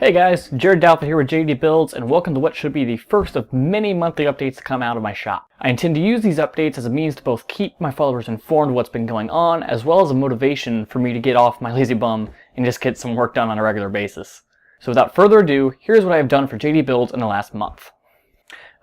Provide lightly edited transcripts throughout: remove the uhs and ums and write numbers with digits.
Hey guys, Jared Dalfa here with JD Builds, and welcome to what should be the first of many monthly updates to come out of my shop. I intend to use these updates as a means to both keep my followers informed of what's been going on, as well as a motivation for me to get off my lazy bum and just get some work done on a regular basis. So without further ado, here's what I have done for JD Builds in the last month.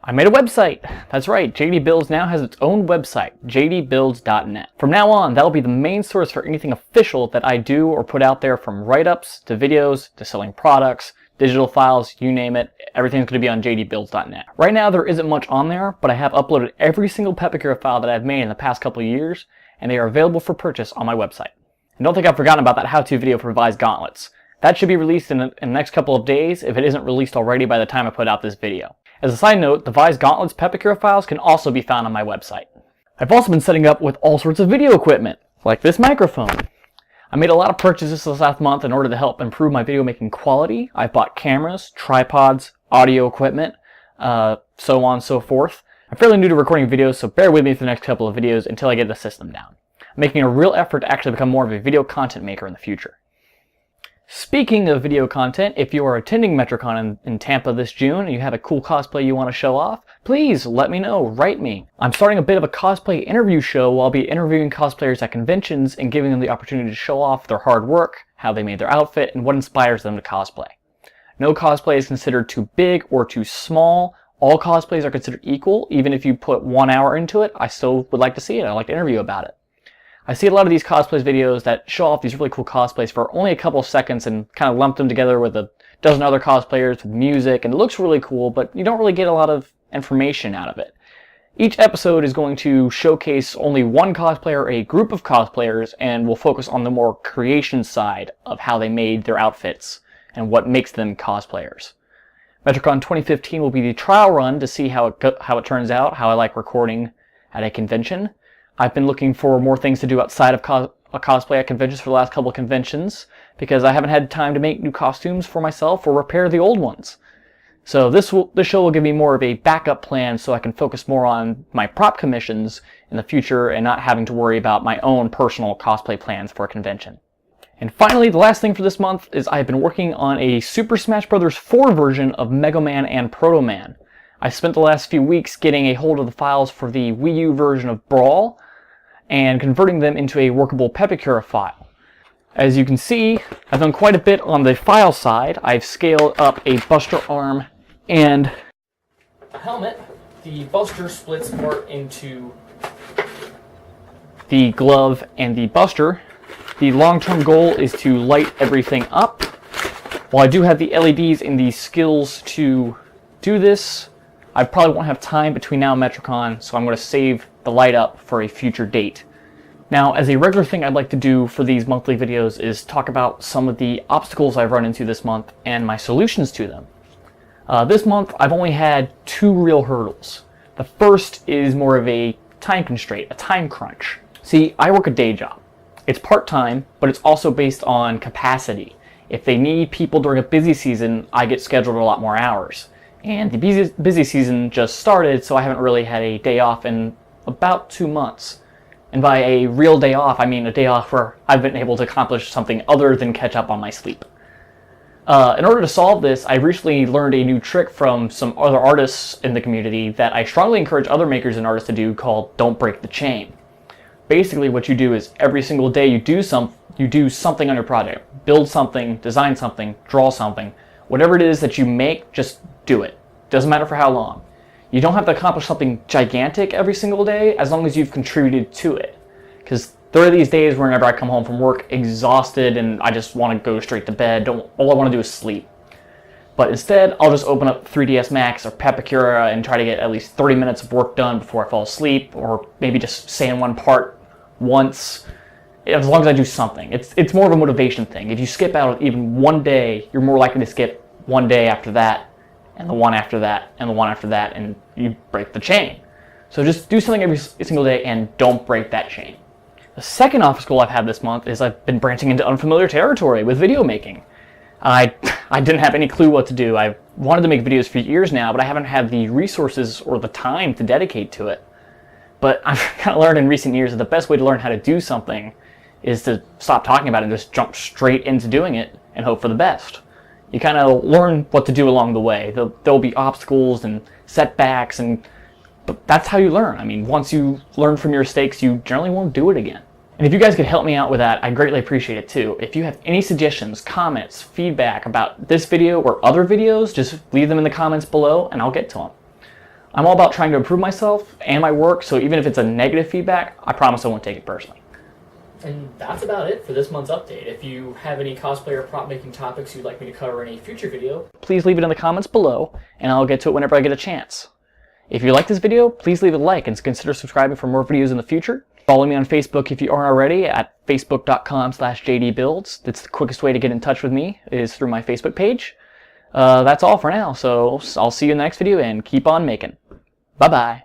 I made a website. That's right, JD Builds now has its own website, jdbuilds.net. From now on, that'll be the main source for anything official that I do or put out there, from write-ups to videos to selling products, digital files, you name it. Everything's going to be on jdbuilds.net. Right now there isn't much on there, but I have uploaded every single Pepicura file that I've made in the past couple of years, and they are available for purchase on my website. And don't think I've forgotten about that how-to video for Vise gauntlets. That should be released in the next couple of days if it isn't released already by the time I put out this video. As a side note, the Vise gauntlets Pepicura files can also be found on my website. I've also been setting up with all sorts of video equipment, like this microphone. I made a lot of purchases this last month in order to help improve my video making quality. I bought cameras, tripods, audio equipment, so on and so forth. I'm fairly new to recording videos, so bear with me for the next couple of videos until I get the system down. I'm making a real effort to actually become more of a video content maker in the future. Speaking of video content, if you are attending MetroCon in Tampa this June and you have a cool cosplay you want to show off, please let me know, write me. I'm starting a bit of a cosplay interview show where I'll be interviewing cosplayers at conventions and giving them the opportunity to show off their hard work, how they made their outfit, and what inspires them to cosplay. No cosplay is considered too big or too small. All cosplays are considered equal. Even if you put 1 hour into it, I still would like to see it. I'd like to interview about it. I see a lot of these cosplays videos that show off these really cool cosplays for only a couple of seconds and kind of lump them together with a dozen other cosplayers with music, and it looks really cool, but you don't really get a lot of information out of it. Each episode is going to showcase only one cosplayer or a group of cosplayers, and will focus on the more creation side of how they made their outfits and what makes them cosplayers. MetroCon 2015 will be the trial run to see how it turns out, how I like recording at a convention. I've been looking for more things to do outside of cosplay at conventions for the last couple of conventions, because I haven't had time to make new costumes for myself or repair the old ones. So this show will give me more of a backup plan so I can focus more on my prop commissions in the future and not having to worry about my own personal cosplay plans for a convention. And finally, the last thing for this month is I've been working on a Super Smash Bros. 4 version of Megaman and Protoman. I spent the last few weeks getting a hold of the files for the Wii U version of Brawl and converting them into a workable Pepicura file. As you can see, I've done quite a bit on the file side. I've scaled up a Buster arm and a helmet. The Buster splits apart into the glove and the Buster. The long-term goal is to light everything up. While I do have the LEDs and the skills to do this, I probably won't have time between now and MetroCon, so I'm going to save the light up for a future date. Now, as a regular thing I'd like to do for these monthly videos is talk about some of the obstacles I've run into this month and my solutions to them. This month, I've only had 2 real hurdles. The first is more of a time constraint, a time crunch. See, I work a day job. It's part-time, but it's also based on capacity. If they need people during a busy season, I get scheduled a lot more hours. And the busy season just started, so I haven't really had a day off in about 2 months. And by a real day off, I mean a day off where I've been able to accomplish something other than catch up on my sleep. In order to solve this, I recently learned a new trick from some other artists in the community that I strongly encourage other makers and artists to do, called "Don't Break the Chain." Basically, what you do is every single day you do something on your project. Build something, design something, draw something. Whatever it is that you make, just do it. Doesn't matter for how long. You don't have to accomplish something gigantic every single day, as long as you've contributed to it. Because there are these days whenever I come home from work exhausted and I just want to go straight to bed. All I want to do is sleep. But instead, I'll just open up 3ds Max or Pepicura and try to get at least 30 minutes of work done before I fall asleep, or maybe just say in one part once, as long as I do something. It's more of a motivation thing. If you skip out even one day, you're more likely to skip one day after that, and the one after that, and the one after that, and you break the chain. So just do something every single day and don't break that chain. The second obstacle I've had this month is I've been branching into unfamiliar territory with video making. I didn't have any clue what to do. I've wanted to make videos for years now, but I haven't had the resources or the time to dedicate to it. But I've kind of learned in recent years that the best way to learn how to do something is to stop talking about it and just jump straight into doing it and hope for the best. You kind of learn what to do along the way. There'll be obstacles and setbacks, but that's how you learn. I mean, once you learn from your mistakes, you generally won't do it again. And if you guys could help me out with that, I'd greatly appreciate it too. If you have any suggestions, comments, feedback about this video or other videos, just leave them in the comments below and I'll get to them. I'm all about trying to improve myself and my work, so even if it's a negative feedback, I promise I won't take it personally. And that's about it for this month's update. If you have any cosplay or prop making topics you'd like me to cover in a future video, please leave it in the comments below and I'll get to it whenever I get a chance. If you like this video, please leave a like and consider subscribing for more videos in the future. Follow me on Facebook if you aren't already at facebook.com/jdbuilds. That's the quickest way to get in touch with me, is through my Facebook page. That's all for now, so I'll see you in the next video and keep on making. Bye-bye.